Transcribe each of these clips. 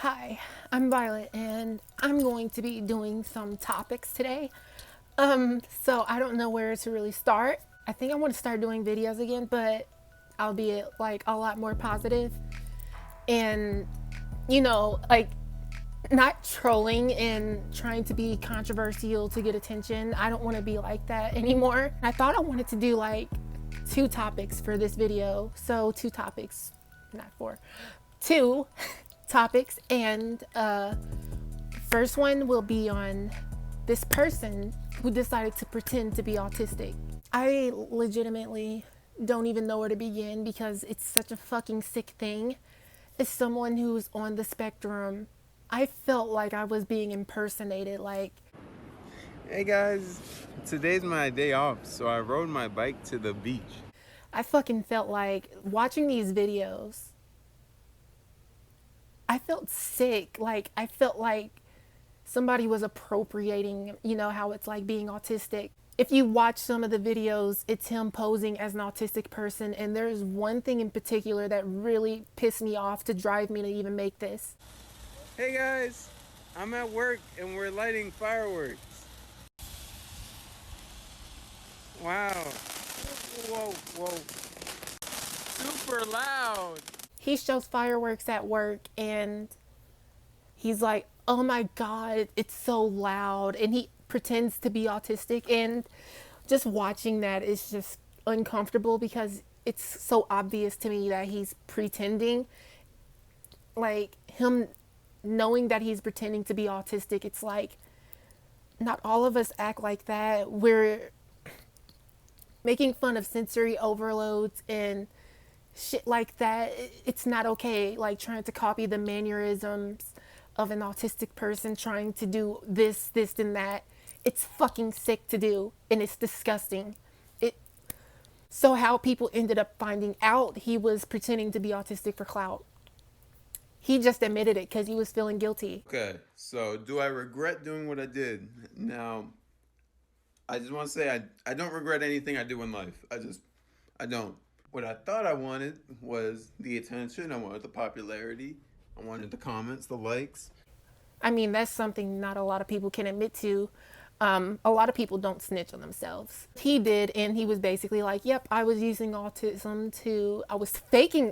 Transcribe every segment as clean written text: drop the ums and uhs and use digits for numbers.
Hi, I'm Violet and I'm going to be doing some topics today. So I don't know where to really start. I think I want to start doing videos again, but I'll be like a lot more positive and like not trolling and trying to be controversial to get attention. I don't want to be like that anymore. I thought I wanted to do like two topics for this video. So two topics, not four. Two topics, and first one will be on this person who decided to pretend to be autistic. I legitimately don't even know where to begin because it's such a fucking sick thing. As someone who's on the spectrum, I felt like I was being impersonated. Like, hey guys, today's my day off, so I rode my bike to the beach. I fucking felt like watching these videos, I felt sick. Like, I felt like somebody was appropriating, how it's like being autistic. If you watch some of the videos, it's him posing as an autistic person. And there's one thing in particular that really pissed me off to drive me to even make this. Hey guys, I'm at work and we're lighting fireworks. Wow. Whoa, whoa. Super loud. He shows fireworks at work and he's like, oh my God, it's so loud. And he pretends to be autistic. And just watching that is just uncomfortable because it's so obvious to me that he's pretending. Like, him knowing that he's pretending to be autistic, it's like, not all of us act like that. We're making fun of sensory overloads and shit like that. It's not okay. Like, trying to copy the mannerisms of an autistic person, trying to do this, and that. It's fucking sick to do, and it's disgusting. So how people ended up finding out he was pretending to be autistic for clout. He just admitted it because he was feeling guilty. Okay, so do I regret doing what I did? Now, I just want to say I don't regret anything I do in life. I don't. What I thought I wanted was the attention, I wanted the popularity, I wanted the comments, the likes. I mean, that's something not a lot of people can admit to. A lot of people don't snitch on themselves. He did, and he was basically like, yep, I was faking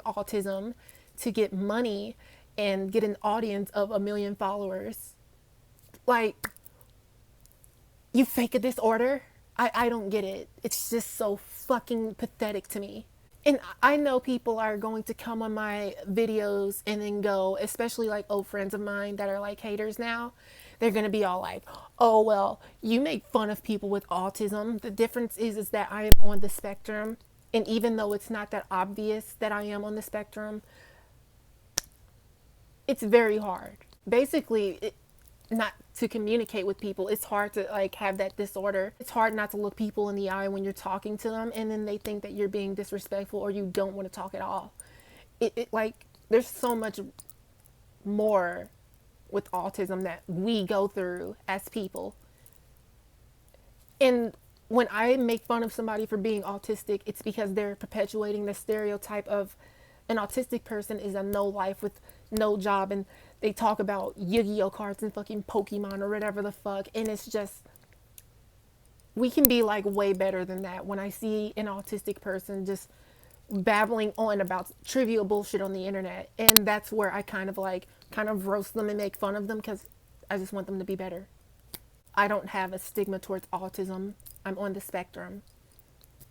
autism to get money and get an audience of 1 million followers. Like, you fake a disorder? I don't get it. It's just so fucking pathetic to me. And I know people are going to come on my videos and then go, especially like old friends of mine that are like haters now. They're going to be all like, oh, well, you make fun of people with autism. The difference is that I am on the spectrum. And even though it's not that obvious that I am on the spectrum, it's very hard. Basically, not to communicate with people. It's hard to like have that disorder. It's hard not to look people in the eye when you're talking to them, and then they think that you're being disrespectful or you don't want to talk at all. It like, there's so much more with autism that we go through as people. And when I make fun of somebody for being autistic, it's because they're perpetuating the stereotype of an autistic person is a no life with no job, and they talk about Yu-Gi-Oh cards and fucking Pokemon or whatever the fuck, and it's just, we can be like way better than that. When I see an autistic person just babbling on about trivial bullshit on the internet, and that's where I kind of roast them and make fun of them because I just want them to be better. I don't have a stigma towards autism. I'm on the spectrum.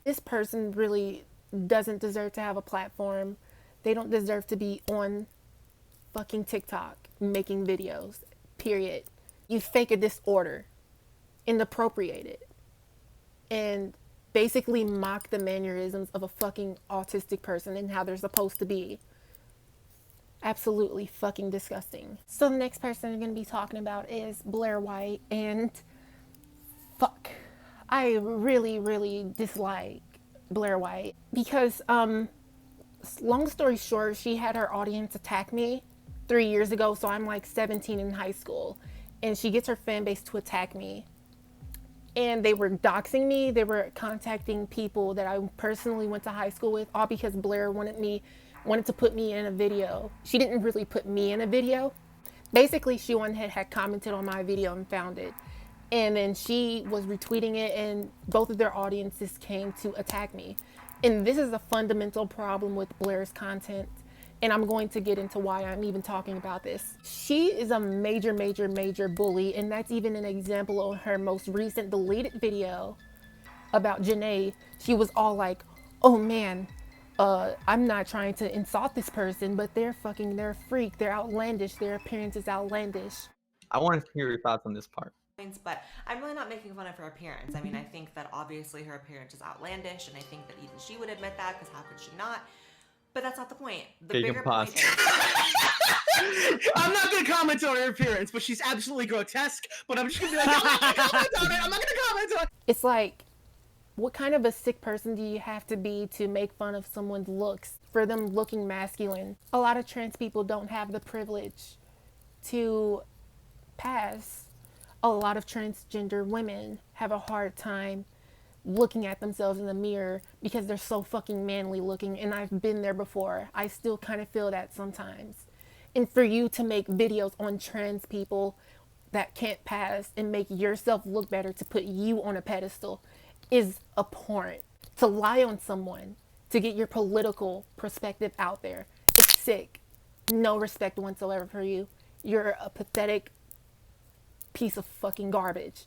This person really doesn't deserve to have a platform. They don't deserve to be on fucking TikTok making videos, period. You fake a disorder and appropriate it and basically mock the mannerisms of a fucking autistic person and how they're supposed to be. Absolutely fucking disgusting. So the next person I'm going to be talking about is Blaire White, and fuck, I really, really dislike Blaire White because long story short, she had her audience attack me 3 years ago. So I'm like 17 in high school, and she gets her fan base to attack me. And they were doxing me. They were contacting people that I personally went to high school with, all because Blaire wanted to put me in a video. She didn't really put me in a video. Basically, she went ahead, had commented on my video and found it. And then she was retweeting it, and both of their audiences came to attack me. And this is a fundamental problem with Blaire's content. And I'm going to get into why I'm even talking about this. She is a major, major, major bully. And that's even an example of her most recent deleted video about Janae. She was all like, oh man, I'm not trying to insult this person, but they're a freak. They're outlandish. Their appearance is outlandish. I want to hear your thoughts on this part. But I'm really not making fun of her appearance. I mean, I think that obviously her appearance is outlandish, and I think that even she would admit that, because how could she not? But that's not the point. The bigger point is... I'm not going to comment on her appearance, but she's absolutely grotesque. But I'm just going to be like, I'm not going to comment on it. I'm not going to comment on it. It's like, what kind of a sick person do you have to be to make fun of someone's looks, for them looking masculine? A lot of trans people don't have the privilege to pass. A lot of transgender women have a hard time looking at themselves in the mirror because they're so fucking manly looking, and I've been there before. I still kind of feel that sometimes. And for you to make videos on trans people that can't pass and make yourself look better to put you on a pedestal is abhorrent. To lie on someone to get your political perspective out there, it's sick. No respect whatsoever for you. You're a pathetic piece of fucking garbage.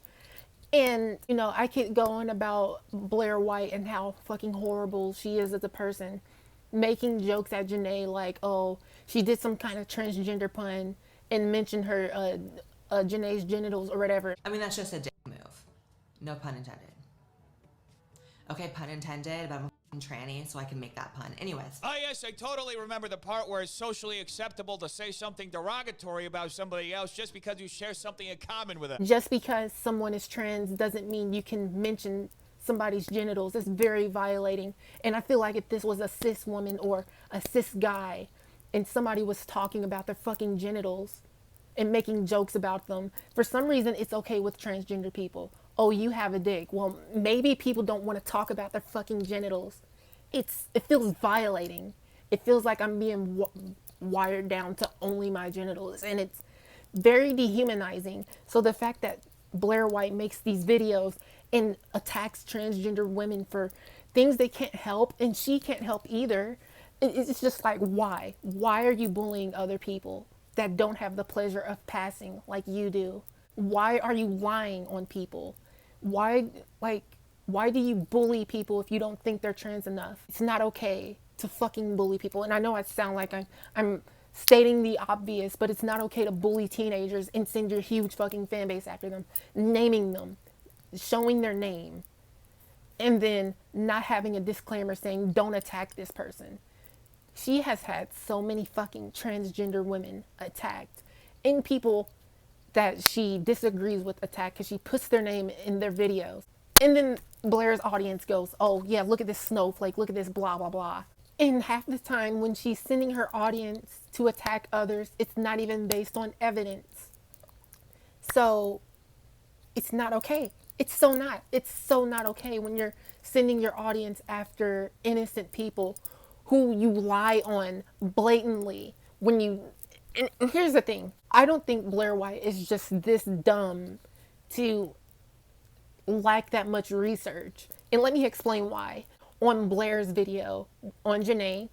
And, you know, I keep going about Blaire White and how fucking horrible she is as a person, making jokes at Janae like, oh, she did some kind of transgender pun and mentioned her Janae's genitals or whatever. I mean, that's just a dick move. No pun intended. Okay, pun intended, but I'm a fucking tranny, so I can make that pun. Anyways. Oh, yes, I totally remember the part where it's socially acceptable to say something derogatory about somebody else just because you share something in common with them. Just because someone is trans doesn't mean you can mention somebody's genitals. It's very violating. And I feel like if this was a cis woman or a cis guy and somebody was talking about their fucking genitals and making jokes about them, for some reason it's okay with transgender people. Oh, you have a dick. Well, maybe people don't want to talk about their fucking genitals. It feels violating. It feels like I'm being wired down to only my genitals, and it's very dehumanizing. So the fact that Blaire White makes these videos and attacks transgender women for things they can't help, and she can't help either, it's just like, why? Why are you bullying other people that don't have the pleasure of passing like you do? Why are you lying on people? Why do you bully people if you don't think they're trans enough? It's not okay to fucking bully people. And I know I sound like I'm stating the obvious, but it's not okay to bully teenagers and send your huge fucking fan base after them, naming them, showing their name, and then not having a disclaimer saying don't attack this person. She has had so many fucking transgender women attacked, and people that she disagrees with attack because she puts their name in their videos. And then Blaire's audience goes, oh yeah, look at this snowflake, look at this blah, blah, blah. And half the time when she's sending her audience to attack others, it's not even based on evidence. So it's not okay. It's so not okay when you're sending your audience after innocent people who you lie on blatantly. And here's the thing. I don't think Blaire White is just this dumb to lack that much research. And let me explain why. On Blaire's video on Janae,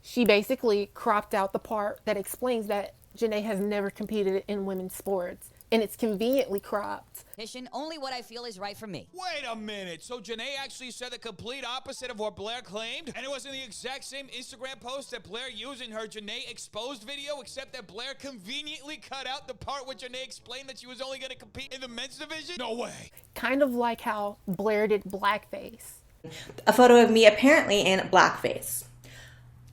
she basically cropped out the part that explains that Janae has never competed in women's sports. And it's conveniently cropped. Only what I feel is right for me. Wait a minute. So Janae actually said the complete opposite of what Blaire claimed? And it was in the exact same Instagram post that Blaire used in her Janae exposed video, except that Blaire conveniently cut out the part where Janae explained that she was only going to compete in the men's division? No way. Kind of like how Blaire did blackface. A photo of me apparently in blackface.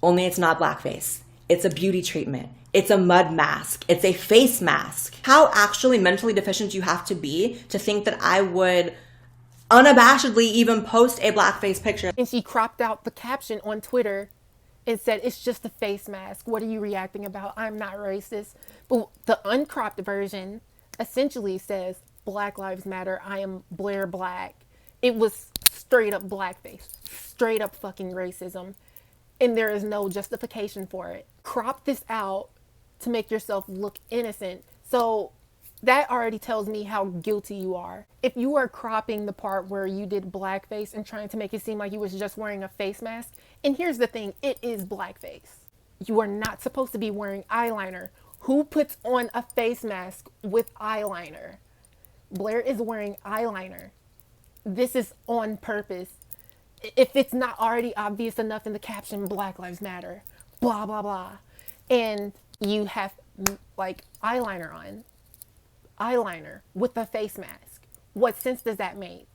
Only it's not blackface. It's a beauty treatment. It's a mud mask. It's a face mask. How actually mentally deficient you have to be to think that I would unabashedly even post a blackface picture. And she cropped out the caption on Twitter and said, it's just a face mask. What are you reacting about? I'm not racist. But the uncropped version essentially says, Black Lives Matter. I am Blaire Black. It was straight up blackface, straight up fucking racism. And there is no justification for it. Crop this out to make yourself look innocent. So that already tells me how guilty you are. If you are cropping the part where you did blackface and trying to make it seem like you was just wearing a face mask, and here's the thing, it is blackface. You are not supposed to be wearing eyeliner. Who puts on a face mask with eyeliner? Blaire is wearing eyeliner. This is on purpose. If it's not already obvious enough in the caption, Black Lives Matter, blah, blah, blah, and you have like eyeliner with a face mask, what sense does that make?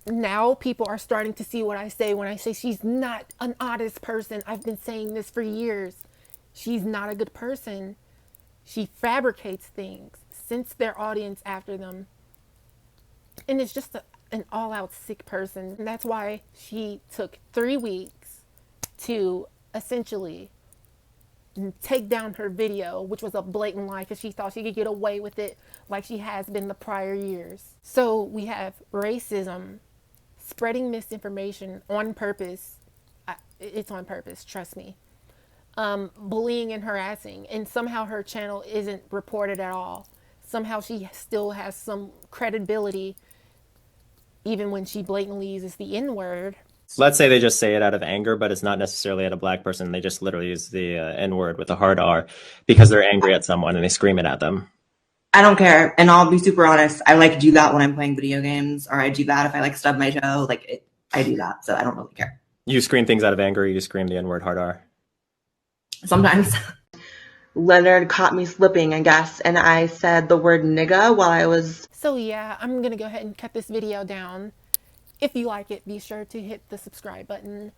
Now people are starting to see what I say when I say she's not an honest person. I've been saying this for years. She's not a good person. She fabricates things, sends their audience after them, and it's just an all-out sick person. And that's why she took 3 weeks to essentially take down her video, which was a blatant lie, because she thought she could get away with it like she has been the prior years. So we have racism, spreading misinformation on purpose. It's on purpose, trust me. Bullying and harassing, and somehow her channel isn't reported at all. Somehow she still has some credibility even when she blatantly uses the N-word. Let's say they just say it out of anger, but it's not necessarily at a black person. They just literally use the N-word with a hard R because they're angry at someone and they scream it at them. I don't care, and I'll be super honest. I like do that when I'm playing video games, or I do that if I like stub my toe. I do that, so I don't really care. You scream things out of anger, you scream the N-word hard R. Sometimes. Leonard caught me slipping, I guess, and I said the word nigga while I was... So yeah, I'm gonna go ahead and cut this video down. If you like it, be sure to hit the subscribe button.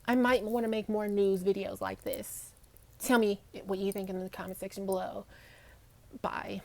I might want to make more news videos like this. Tell me what you think in the comment section below. Bye.